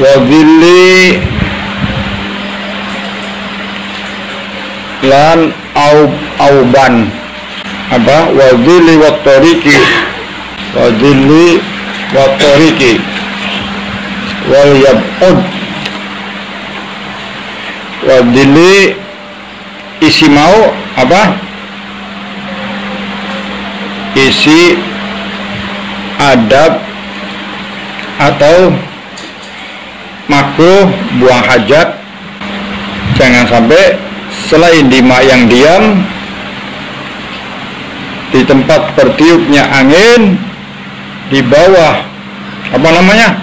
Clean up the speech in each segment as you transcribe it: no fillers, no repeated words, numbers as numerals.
Wadhilli lan auban apa wadhilli wattoriki wadhilli wattoriki wal yab'ud wadhilli isi mau apa isi adab atau makruh buang hajat. Jangan sampai selain di mak yang diam, di tempat bertiupnya angin, di bawah apa namanya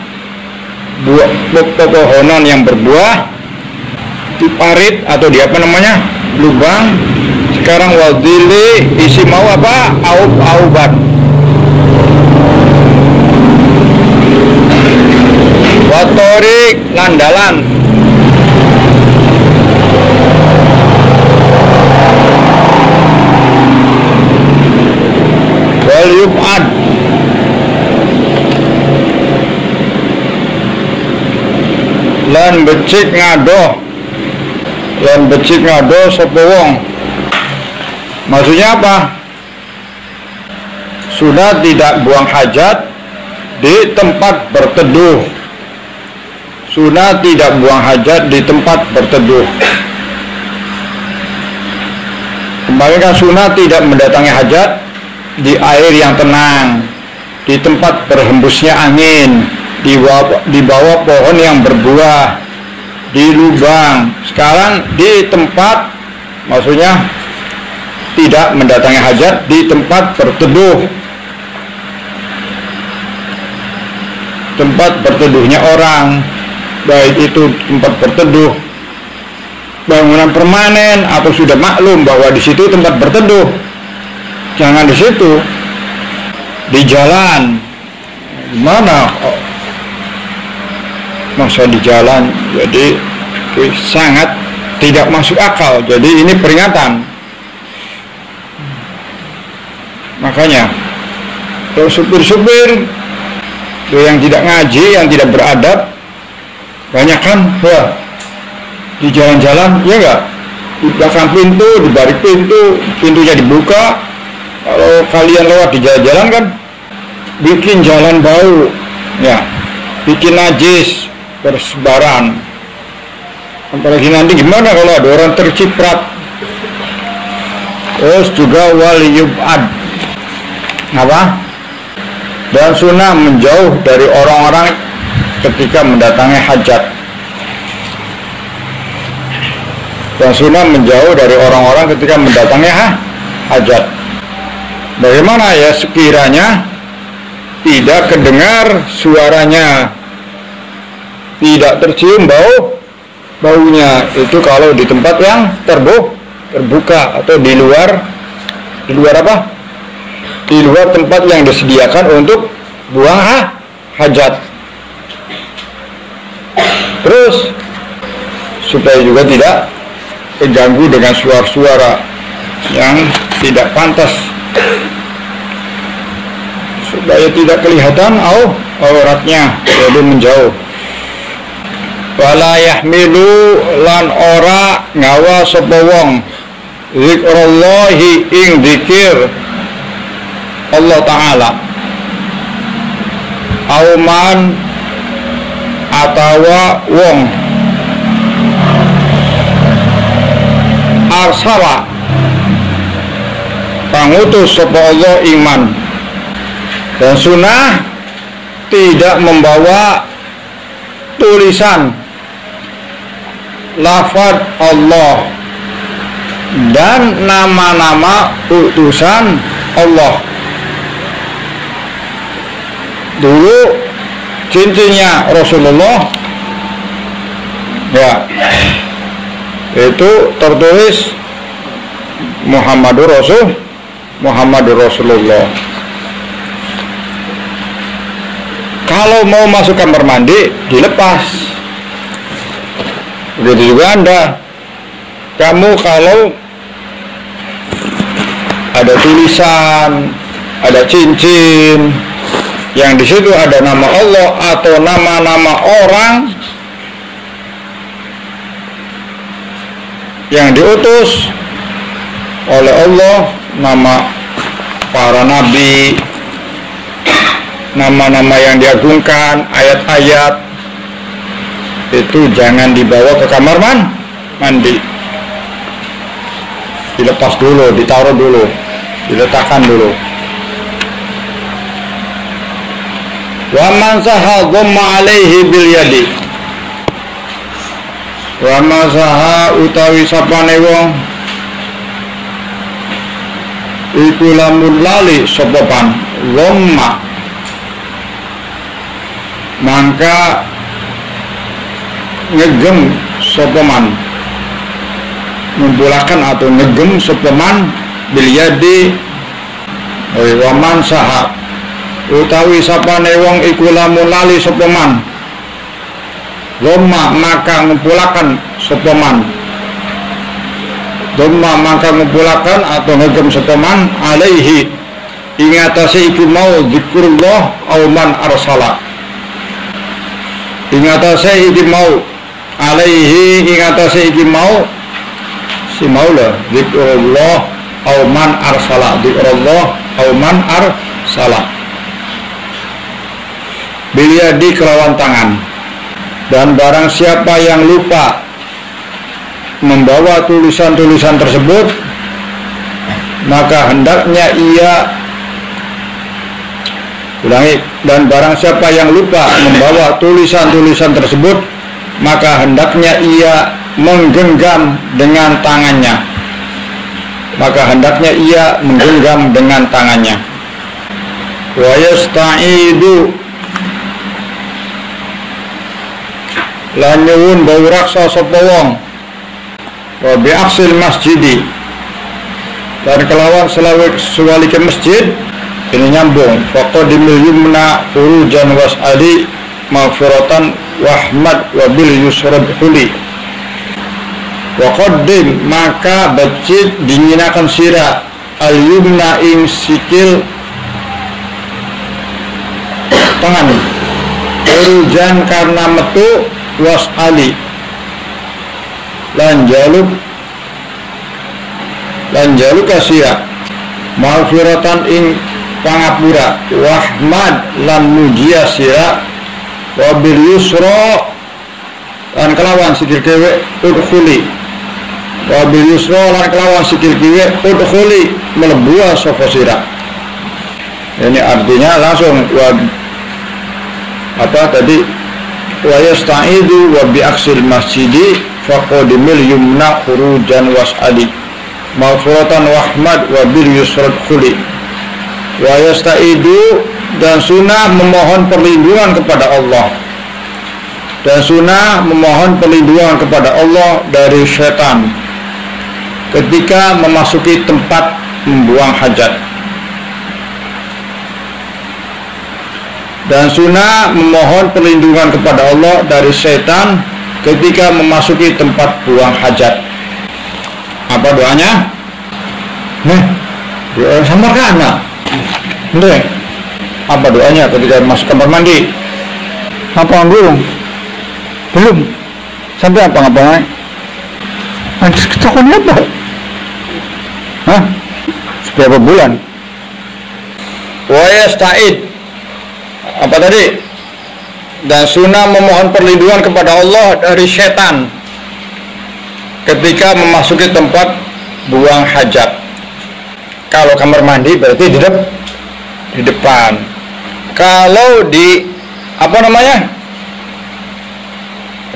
buah pepohonan yang berbuah, di parit atau di apa namanya lubang. Sekarang wadhili isi mau apa auban watorik landalan wal yub'ad lan becik ngado sapa wong. Maksudnya apa? Sudah tidak buang hajat di tempat berteduh. Sunnah tidak buang hajat di tempat berteduh. Kembali kan sunnah tidak mendatangi hajat di air yang tenang, di tempat berhembusnya angin, di bawah pohon yang berbuah, di lubang. Sekarang di tempat, maksudnya tidak mendatangi hajat di tempat berteduh, tempat berteduhnya orang, baik itu tempat berteduh bangunan permanen atau sudah maklum bahwa di situ tempat berteduh. Jangan di situ, di jalan. Gimana? Masa di jalan? Jadi sangat tidak masuk akal. Jadi ini peringatan. Makanya kalau supir-supir yang tidak ngaji, yang tidak beradab, banyak kan ya di jalan-jalan, ya enggak, di belakang pintu, di balik pintu, pintunya dibuka. Kalau kalian lewat di jalan-jalan kan bikin jalan bau, ya, bikin najis bersebaran. Apalagi nanti gimana kalau ada orang terciprat. Terus juga wal yub'ad apa? Dan sunnah menjauh dari orang-orang ketika mendatangi hajat. Dan sunnah menjauh dari orang-orang ketika mendatangi hajat. Bagaimana ya sekiranya tidak kedengar suaranya, tidak tercium baunya, itu kalau di tempat yang terbuka atau di luar apa? Di luar tempat yang disediakan untuk buang hajat. Terus supaya juga tidak terganggu dengan suara-suara yang tidak pantas, supaya tidak kelihatan auratnya, jadi menjauh. Wala yahmilu lan ora ngawa sapa wong zikrallahi ing dzikir Allah Ta'ala auman atawa wong arsala pangutus sapa Allah iman. Dan sunnah tidak membawa tulisan lafaz Allah dan nama-nama utusan Allah. Dulu cincinnya Rasulullah ya itu tertulis Muhammadur Rasulullah. Kalau mau masuk kamar mandi dilepas. Begitu juga Anda. Kamu kalau ada tulisan, ada cincin yang di situ ada nama Allah atau nama-nama orang yang diutus oleh Allah, nama para nabi, nama-nama yang diagungkan, ayat-ayat, itu jangan dibawa ke kamar mandi. Dilepas dulu, ditaruh dulu, diletakkan dulu. Wa man saha dhamma alaihi bil yadi. Wa man saha utawi sapane wong iku lamun lali sapa pan dhamma, maka ngegem sapa man, ngumpulaken atau ngegem sapa man bil yadi. Wa man saha utawi sapane wong iku lamun lali sapa man dhamma, maka ngumpulaken sapa man, dhamma maka ngumpulaken atau ngegem sapa man alaihi ing atase iku mau zikrullah au man arsala, ing atase iki mau alaihi ing atase iki mau si maula zikrullah au man arsala, zikrullah au man arsala bilyadi kelawan tangan. Dan barang siapa yang lupa membawa tulisan-tulisan tersebut, maka hendaknya ia dan barang siapa yang lupa membawa tulisan-tulisan tersebut, maka hendaknya ia menggenggam dengan tangannya. Maka hendaknya ia menggenggam dengan tangannya. Wa yasta'idu lan nyuwun bau raksa sapa wong wa bi aksil masjidi, dan kelawan selawe ke masjid. Ini nyambung faqadimil yumna urujan was'ali maghfiratan wahmad wa bil yusrad huli. Wa qaddim maka becit dinyinakan sira al yumna ing sikil tangan urujan karena metu was'ali lan jaluk kasira maghfiratan ing pangapura wahmad lan mujia sira wa bil yusra lan kelawan sikil kiwe udkhuli, wa bil yusra lan kelawan sikil kiwe udkhuli mlebu sapa sira. Ini artinya langsung wa yasta'idu wa bi aksil masjidi faqadimil yumna khurujan was'ali maghfiratan wahmad wa bil yusrad khuli. Wa yasta'idu dan sunnah memohon perlindungan kepada Allah, dan sunnah memohon perlindungan kepada Allah dari syaitan ketika memasuki tempat membuang hajat, dan sunnah memohon perlindungan kepada Allah dari syaitan ketika memasuki tempat buang hajat. Apa doanya? Doa sama kana. Apa doanya ketika masuk kamar mandi? Apa belum? Sampai apa ngapain? Nanti ketahuan apa? Seberapa bulan? Wa yasta'id apa tadi? Dan sunnah memohon perlindungan kepada Allah dari setan ketika memasuki tempat buang hajat. Kalau kamar mandi berarti di depan. Kalau di apa namanya?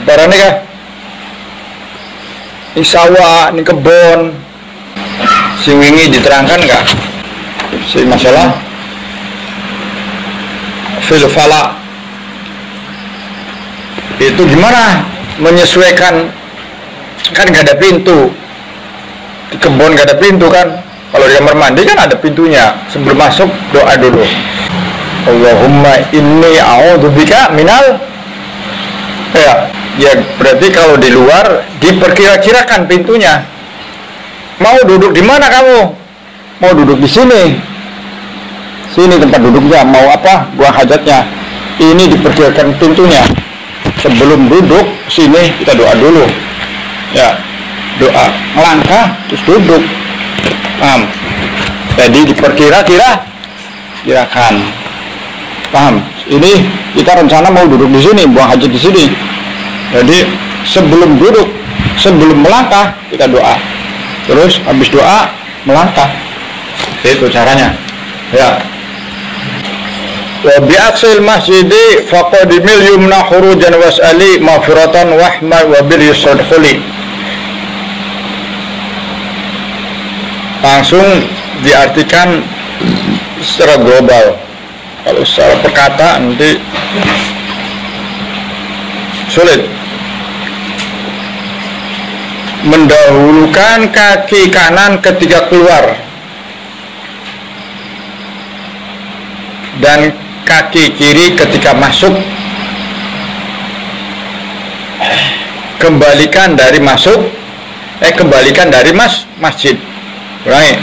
Barangnya Ini sawah, ini kebon. Sing wingi diterangkan nggak? Si masalah filfala itu gimana menyesuaikan, kan nggak ada pintu di kebun, nggak ada pintu kan. Kalau di kamar mandi kan ada pintunya. Sebelum masuk doa dulu, Allahumma inni a'udzubika minal, ya berarti kalau di luar diperkira-kirakan pintunya. Mau duduk di mana kamu? Mau duduk di sini, sini tempat duduknya. Mau apa? Buang hajatnya. Ini diperkirakan pintunya. Sebelum duduk sini kita doa dulu. Ya, doa melangkah terus duduk. Paham? Jadi diperkirakan. Paham? Ini kita rencana mau duduk di sini, buang hajat di sini. Jadi sebelum duduk, sebelum melangkah kita doa. Terus habis doa melangkah. Itu caranya. Ya. Wa bi'aqsil masjidi faqadimil yumna khurujan was'ali maghfiratan wahma wa bil yusradkhuli. Langsung diartikan secara global. Kalau secara perkata nanti sulit. Mendahulukan kaki kanan ketika keluar dan kaki kiri ketika masuk. Kembalikan dari masjid. Right.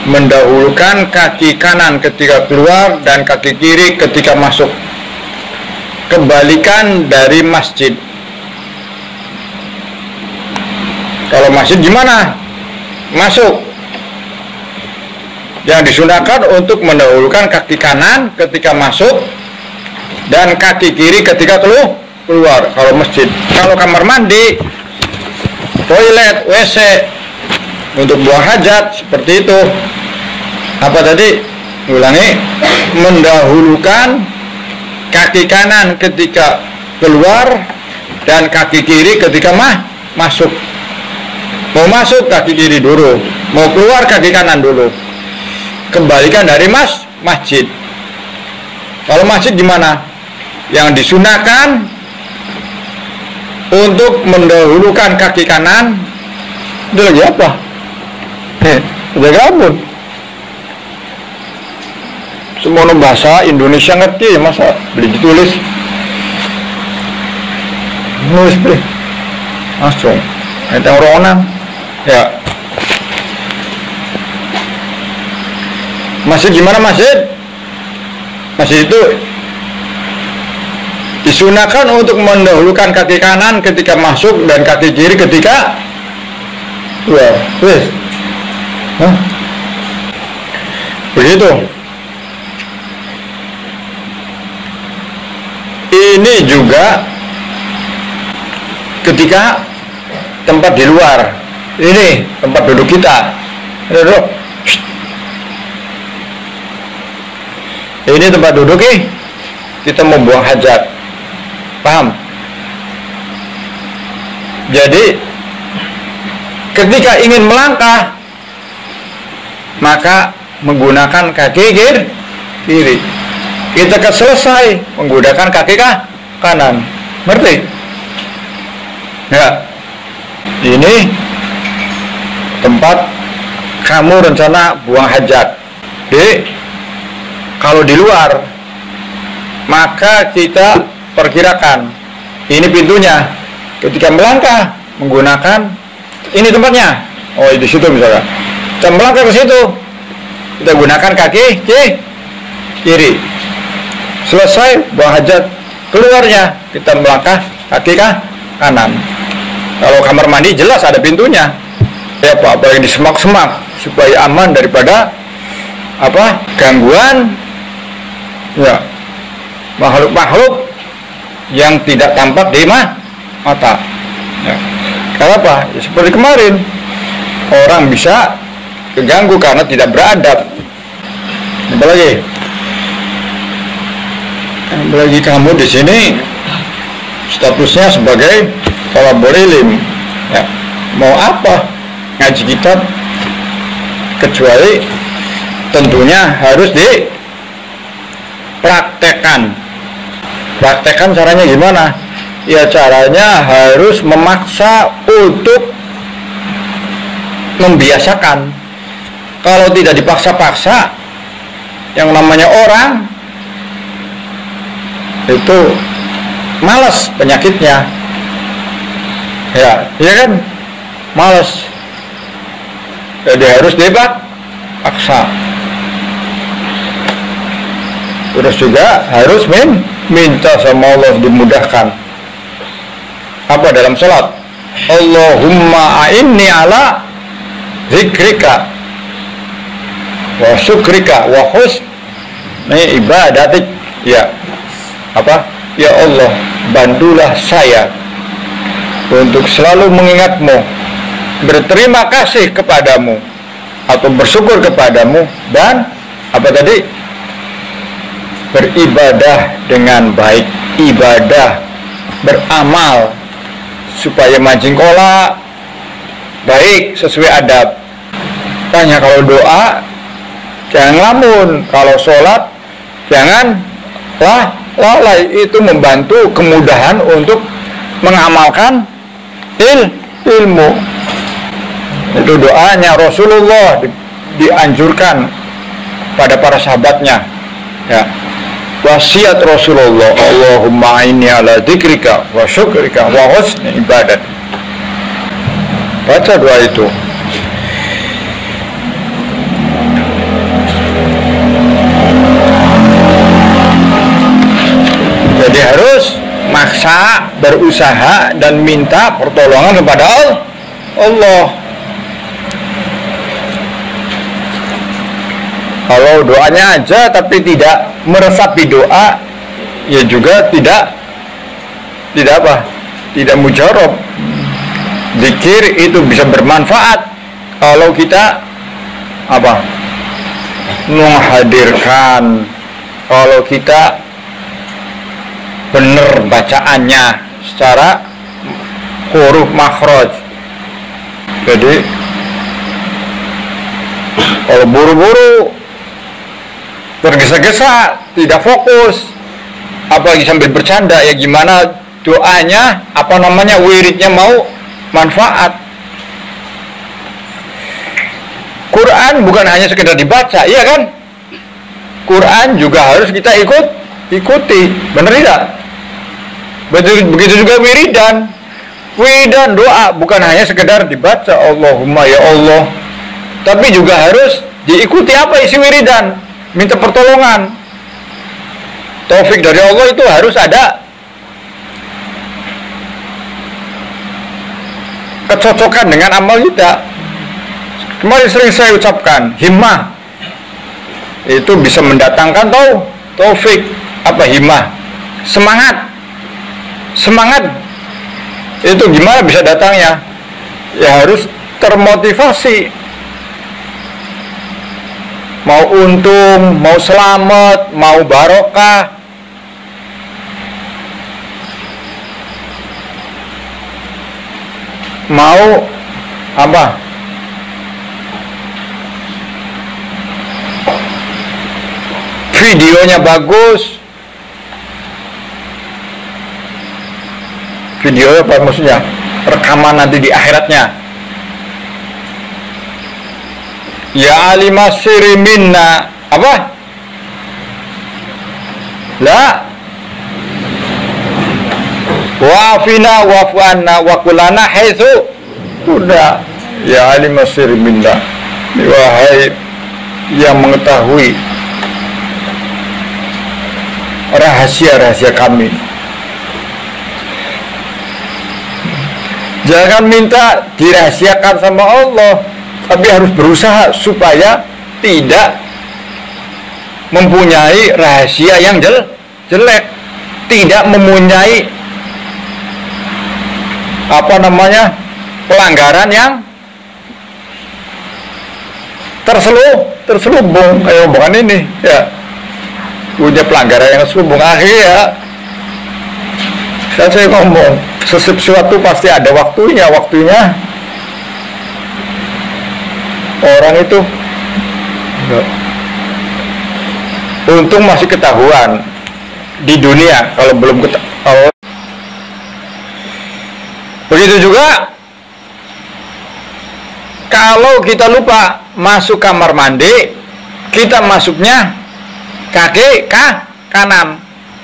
Mendahulukan kaki kanan ketika keluar dan kaki kiri ketika masuk. Kembalikan dari masjid. Kalau masjid gimana? Masuk. Yang disunahkan untuk mendahulukan kaki kanan ketika masuk dan kaki kiri ketika keluar. Kalau masjid. Kalau kamar mandi, toilet, WC, untuk buang hajat seperti itu. Apa tadi? Ulangi. Mendahulukan kaki kanan ketika keluar dan kaki kiri ketika masuk. Mau masuk kaki kiri dulu, mau keluar kaki kanan dulu. Kembalikan dari masjid. Kalau masjid gimana? Yang disunahkan untuk mendahulukan kaki kanan. Itu lagi apa? Udah gabut. Semua bahasa Indonesia ngerti, masa beli ditulis? Nulis beli langsung. Entah orang. Ya. Masjid gimana masjid? Masjid itu disunahkan untuk mendahulukan kaki kanan ketika masuk dan kaki kiri ketika keluar. Begitu. Ini juga ketika tempat di luar. Ini tempat duduk kita. Duduk. Ini tempat duduk kita mau buang hajat. Paham? Jadi ketika ingin melangkah maka menggunakan kaki kiri. Kita akan selesai menggunakan kaki kanan. Ngerti? Ya. Ini tempat kamu rencana buang hajat. Kalau di luar maka kita perkirakan ini pintunya. Ketika melangkah menggunakan ini tempatnya. Oh, di situ misalnya. Kita melangkah ke situ. Kita gunakan kaki kiri. Selesai buang hajat, keluarnya kita melangkah kaki kanan. Kalau kamar mandi jelas ada pintunya. Ya apa yang di semak-semak supaya aman daripada gangguan makhluk-makhluk yang tidak tampak di mata. Ya. Kenapa? Ya, seperti kemarin orang bisa keganggu karena tidak beradab. Apalagi kamu di sini statusnya sebagai thalabul ilm. Ya. mau apa ngaji kitab, kecuali tentunya harus dipraktekkan. Praktekkan caranya gimana? Ya caranya harus memaksa untuk membiasakan. Kalau tidak dipaksa-paksa, yang namanya orang itu malas penyakitnya. Ya kan? Malas. Jadi harus dipaksa. Terus juga harus minta sama Allah dimudahkan. Apa dalam salat? Allahumma a'inni ala zikrika wa syukrika wa husni ibadatik. Ya. Apa? Ya Allah, bantulah saya untuk selalu mengingatmu, berterima kasih kepadamu, atau bersyukur kepadamu, dan apa tadi? Beribadah dengan baik, ibadah, beramal supaya mancing kola baik, sesuai adab. Tanya kalau doa jangan ngelamun, kalau sholat jangan lalai. Itu membantu kemudahan untuk mengamalkan ilmu. Itu doanya Rasulullah dianjurkan pada para sahabatnya. Ya. Wasiat Rasulullah, Allahumma inni ala dzikrika wa syukrika wa husni ibadat. Baca doa itu. Jadi harus maksa, berusaha, dan minta pertolongan kepada Allah. Kalau doanya aja tapi tidak meresapi doa, ya juga tidak mujarab. Zikir itu bisa bermanfaat kalau kita menghadirkan, kalau kita benar bacaannya secara huruf makhraj. Jadi kalau buru-buru, tergesa-gesa, tidak fokus, apalagi sambil bercanda, ya gimana doanya, wiridnya mau manfaat. Quran bukan hanya sekedar dibaca, iya kan? Quran juga harus kita ikuti, benar tidak? Begitu juga wiridan doa bukan hanya sekedar dibaca Allahumma ya Allah, tapi juga harus diikuti apa isi wiridan. Minta pertolongan, taufik dari Allah itu harus ada kecocokan dengan amal kita. Kemarin sering saya ucapkan, himmah itu bisa mendatangkan taufik. Apa himmah? Semangat itu gimana bisa datangnya? Ya harus termotivasi, mau untung, mau selamat, mau barokah. Mau videonya bagus. Video apa maksudnya? Rekaman nanti di akhiratnya. Ya alimasiri minna la wa'afina wa'fu'anna wa kulana haitsu sudah. Ya alimasiri minna, wahai yang mengetahui rahasia-rahasia kami, jangan minta dirahasiakan sama Allah, tapi harus berusaha supaya tidak mempunyai rahasia yang jelek, tidak mempunyai pelanggaran yang terselubung. Kayak bukan ini ya, punya pelanggaran yang terselubung. Akhirnya saya ngomong, sesuatu pasti ada waktunya Orang itu untung masih ketahuan di dunia, kalau belum ketahuan. Begitu juga kalau kita lupa masuk kamar mandi, kita masuknya kaki kanan,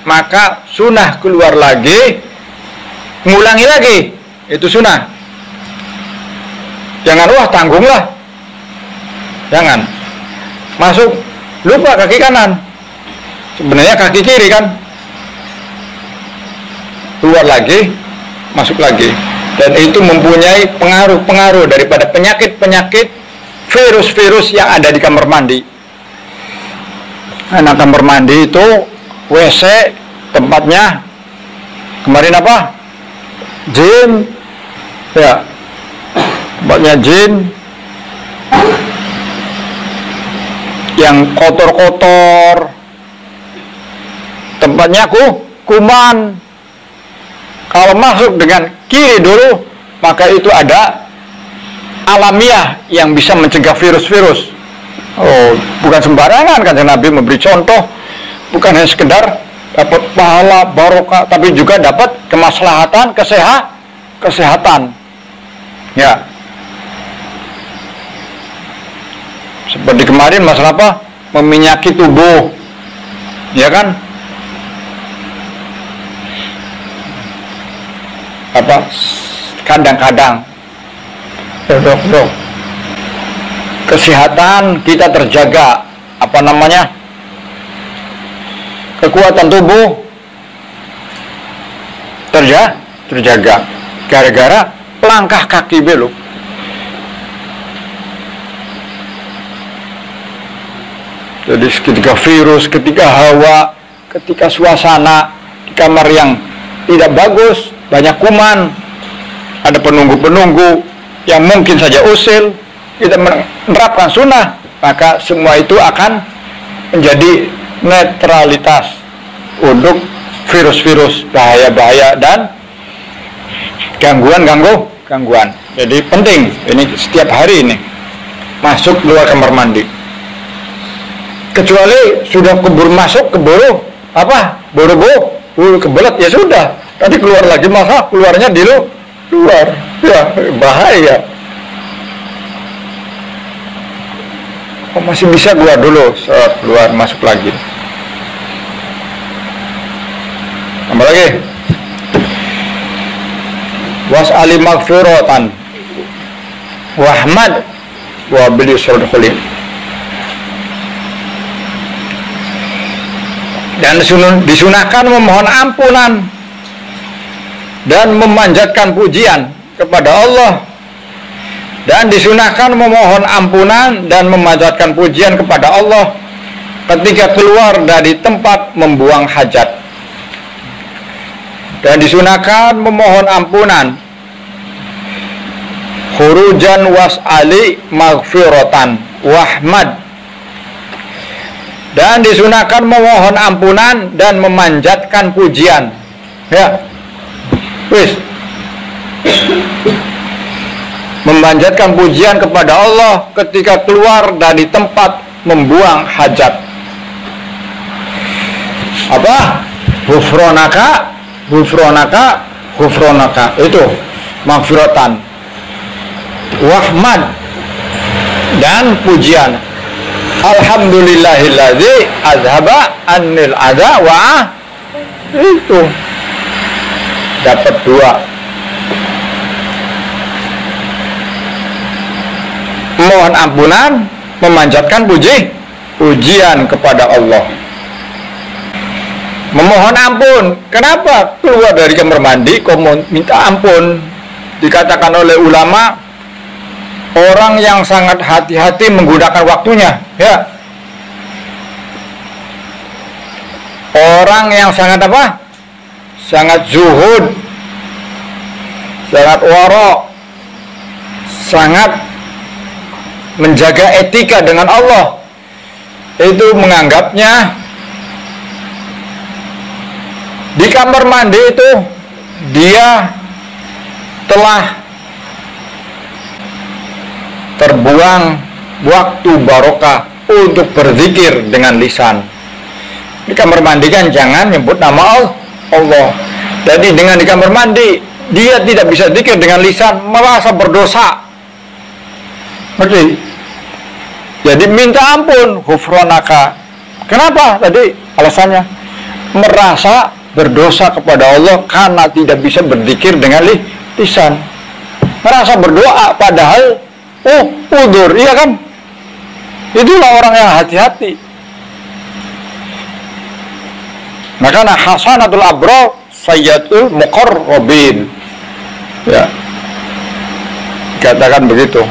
maka sunnah keluar lagi, ngulangi lagi, itu sunnah. Jangan wah tanggunglah, jangan masuk lupa kaki kanan, sebenarnya kaki kiri kan, keluar lagi, masuk lagi. Dan itu mempunyai pengaruh daripada penyakit-penyakit, virus-virus yang ada di kamar mandi. Nah, kamar mandi itu WC tempatnya kemarin apa? Jin, ya, tempatnya jin yang kotor-kotor, tempatnya kuman. Kalau masuk dengan kiri dulu, maka itu ada alamiah yang bisa mencegah virus-virus. Oh, bukan sembarangan kan Nabi memberi contoh, bukan hanya sekedar dapat pahala barokah, tapi juga dapat kemaslahatan, kesehatan. Ya. Seperti kemarin masalah apa? Meminyaki tubuh. Ya kan? Apa? Kadang-kadang dok, kesehatan kita terjaga, apa namanya, kekuatan tubuh terjaga gara-gara langkah kaki belok. Jadi ketika virus, ketika hawa, ketika suasana di kamar yang tidak bagus, banyak kuman, ada penunggu-penunggu yang mungkin saja usil, kita menerapkan sunnah, maka semua itu akan menjadi netralitas untuk virus-virus bahaya-bahaya dan gangguan. Jadi penting ini setiap hari ini masuk keluar kamar mandi. Kecuali sudah keburu masuk, keburu kebelet, ya sudah. Tadi keluar lagi, masa keluarnya di luar, ya bahaya. Oh, masih bisa keluar dulu, keluar masuk lagi. Tambah lagi. Was'ali maghfiratan wahmad wa bil yusrul. Dan disunahkan memohon ampunan dan memanjatkan pujian kepada Allah, dan disunahkan memohon ampunan dan memanjatkan pujian kepada Allah ketika keluar dari tempat membuang hajat, dan disunahkan memohon ampunan khurujan was'ali maghfiratan wahmad, dan disunahkan memohon ampunan dan memanjatkan pujian. Ya, wis, memanjatkan pujian kepada Allah ketika keluar dari tempat membuang hajat. Apa? Ghufronaka itu maghfiratan, wahmad, dan pujian. Alhamdulillahilladzi azhaba annil adza wa itu dapat dua. Mohon ampunan, memanjatkan pujian kepada Allah. Memohon ampun, kenapa keluar dari kamar mandi kok minta ampun? Dikatakan oleh ulama, orang yang sangat hati-hati menggunakan waktunya, ya. Orang yang sangat apa? Sangat zuhud, sangat wara, sangat menjaga etika dengan Allah, itu menganggapnya di kamar mandi itu dia telah terbuang waktu barokah untuk berzikir dengan lisan. Di kamar mandi kan jangan nyebut nama Allah. Jadi dengan di kamar mandi dia tidak bisa zikir dengan lisan, merasa berdosa. Ngerti? Jadi minta ampun, ghufranaka. Kenapa? Tadi alasannya merasa berdosa kepada Allah karena tidak bisa berzikir dengan lisan. Merasa berdoa padahal udzur, iya kan? Itulah orang yang hati-hati. Makanya hasanatul abrar sayyatul muqarrabin. Ya. Katakan begitu.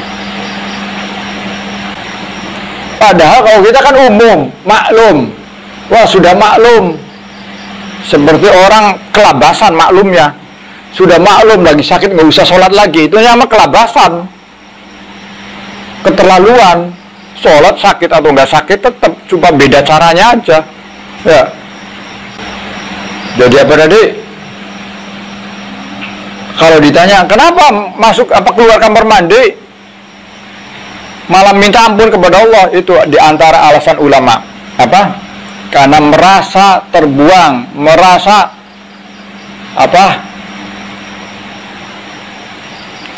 Padahal kalau kita kan umum, maklum. Wah, sudah maklum. Seperti orang kelabasan maklumnya. Sudah maklum lagi sakit nggak usah sholat lagi. Itu nama kelabasan. Keterlaluan. Sholat sakit atau nggak sakit tetap, cuma beda caranya aja. Ya. Jadi apa tadi? Kalau ditanya kenapa masuk apa keluar kamar mandi malah minta ampun kepada Allah, itu diantara alasan ulama. Apa? Karena merasa terbuang, merasa apa?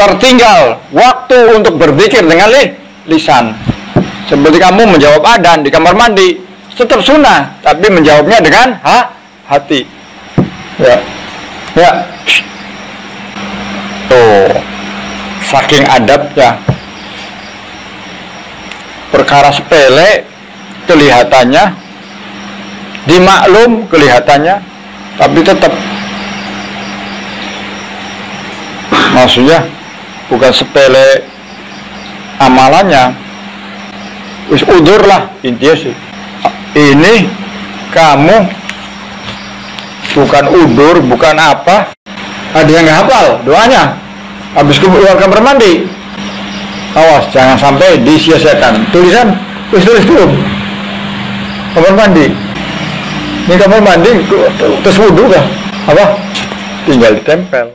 Tertinggal waktu untuk berzikir dengan lisan. Seperti kamu menjawab adzan di kamar mandi, tetap sunnah, tapi menjawabnya dengan hati. Ya, ya. Tuh, saking adabnya. Perkara sepele kelihatannya, dimaklum kelihatannya, tapi tetap maksudnya bukan sepele amalannya. Wis udur lah intinya sih. Ini kamu bukan udur, bukan apa. Ada yang nggak hafal doanya habis keluar kamar mandi. Awas jangan sampai disia-siakan. Tulisan tulis dulu kamar mandi. Ini kamar mandi terus wudhu kah? Apa? Tinggal ditempel.